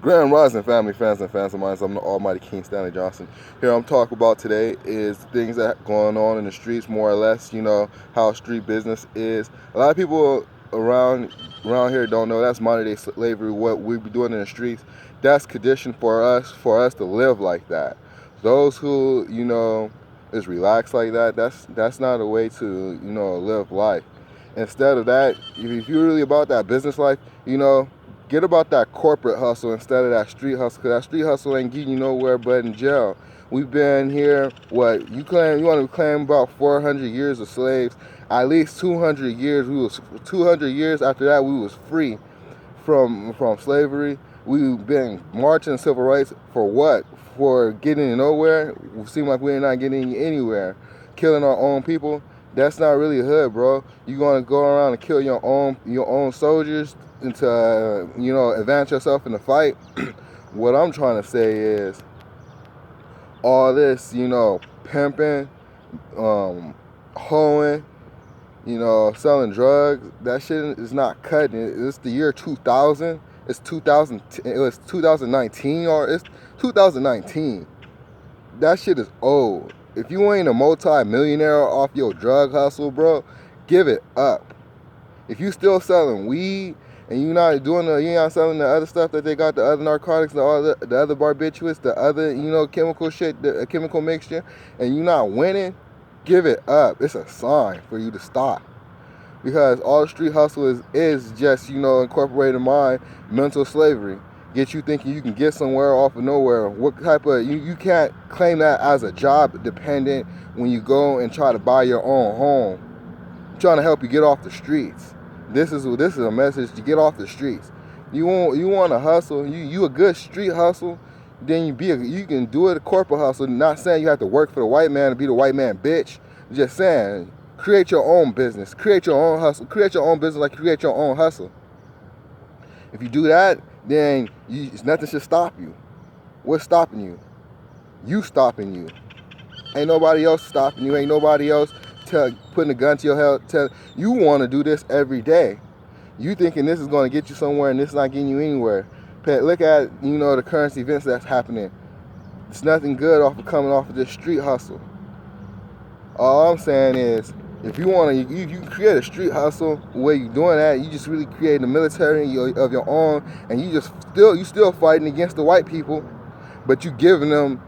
Grand Rising family, fans and fans of mine. I'm the almighty King Stanley Johnson. Here I'm talking about today is things that going on in the streets, more or less, how street business is. A lot of people around here don't know that's modern day slavery, what we be doing in the streets. That's conditioned for us to live like that. Those who, is relaxed like that, that's not a way to, live life. Instead of that, if you're really about that business life, get about that corporate hustle instead of that street hustle, because that street hustle ain't getting you nowhere but in jail. We've been here, what, you want to claim about 400 years of slaves, at least 200 years, 200 years after that we was free from slavery. We've been marching civil rights for what? For getting nowhere? It seems like we're not getting anywhere. Killing our own people? That's not really a hood, bro. You gonna go around and kill your own soldiers to advance yourself in the fight? What I'm trying to say is all this, pimping, hoeing, selling drugs. That shit is not cutting. It's the year 2000. It's 2000. It was 2019 or it's 2019. That shit is old. If you ain't a multi-millionaire off your drug hustle, bro, give it up. If you still selling weed and you're not selling the other stuff that they got, the other narcotics, the other barbiturates, the other, chemical shit, the chemical mixture, and you're not winning, give it up. It's a sign for you to stop. Because all the street hustle is just, incorporated in mind mental slavery. Get you thinking you can get somewhere off of nowhere. What type of, you can't claim that as a job dependent when you go and try to buy your own home. I'm trying to help you get off the streets. This is a message to get off the streets. You want to hustle, you a good street hustle, then you can do it a corporate hustle. Not saying you have to work for the white man to be the white man bitch. Just saying, create your own business, create your own hustle, create your own business like you create your own hustle. If you do that, then nothing should stop you. What's stopping you? You stopping you. Ain't nobody else stopping you. Ain't nobody else putting a gun to your head. You want to do this every day. You thinking this is going to get you somewhere and this is not getting you anywhere. Look at, the current events that's happening. It's nothing good coming off of this street hustle. All I'm saying is, if you want to, you create a street hustle. The way you're doing that, you just really create a military of your own, and you still fighting against the white people, but you giving them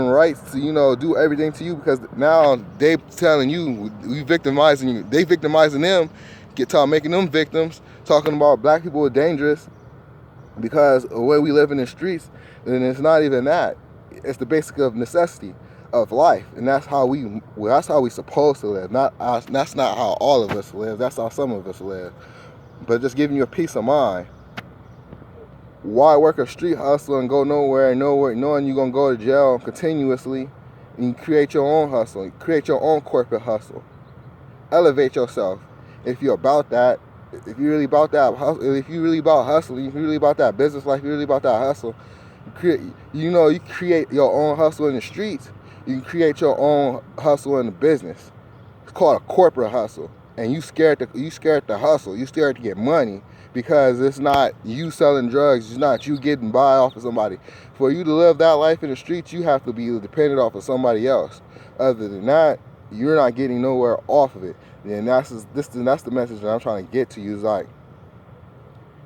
rights to do everything to you, because now they telling you we victimizing you. They victimizing them, making them victims, talking about black people are dangerous because the way we live in the streets, and it's not even that. It's the basic of necessity of life, and that's how we supposed to live. That's not how all of us live. That's how some of us live. But just giving you a peace of mind. Why work a street hustle and go nowhere knowing you're gonna go to jail continuously? And you create your own hustle. You create your own corporate hustle. Elevate yourself. If you're about that, if you're really about that hustle, if you're really about hustling, if you're really about that business life, if you're really about that hustle, you create your own hustle in the streets. You can create your own hustle in the business. It's called a corporate hustle. And you scared to hustle. You scared to get money because it's not you selling drugs. It's not you getting by off of somebody. For you to live that life in the streets, you have to be dependent off of somebody else. Other than that, you're not getting nowhere off of it. And that's the message that I'm trying to get to you. Is like,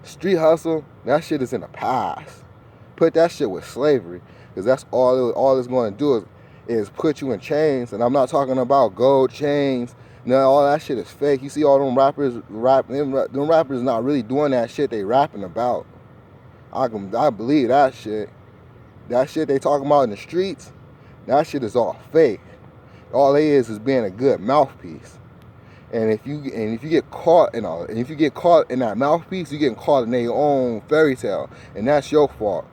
street hustle, that shit is in the past. Put that shit with slavery, because that's all it's going to do is put you in chains. And I'm not talking about gold chains. No, all that shit is fake. You see all them rappers them rappers not really doing that shit they rapping about. I believe that shit. That shit they talking about in the streets, that shit is all fake. All they is being a good mouthpiece. And if you get caught in that mouthpiece, you're getting caught in their own fairy tale, and that's your fault.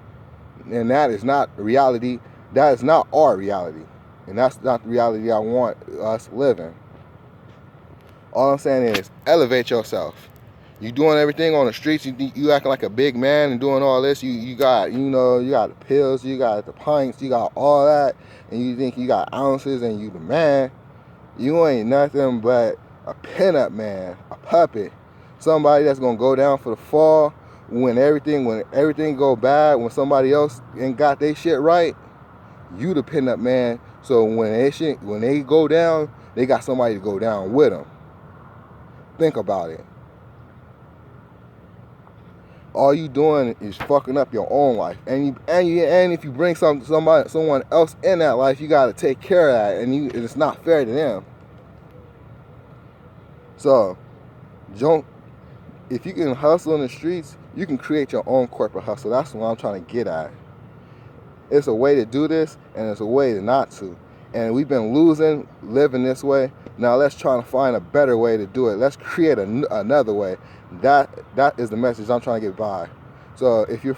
And that is not reality. That is not our reality. And that's not the reality I want us living. All I'm saying is elevate yourself. You doing everything on the streets. You acting like a big man and doing all this. You got the pills, you got the pints, you got all that, and you think you got ounces and you the man. You ain't nothing but a pinup man, a puppet, somebody that's gonna go down for the fall, when everything go bad, when somebody else ain't got their shit right, you the pin-up man. So when they go down, they got somebody to go down with them. Think about it. All you doing is fucking up your own life, and if you bring someone else in that life, you gotta take care of that, and it's not fair to them. So, if you can hustle in the streets, you can create your own corporate hustle. That's what I'm trying to get at. It's a way to do this, and it's a way to not to. And we've been losing living this way. Now let's try to find a better way to do it. Let's create another way. That is the message I'm trying to get by. So if you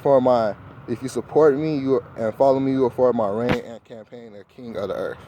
support me and follow me, you are for my reign and campaign, the king of the earth.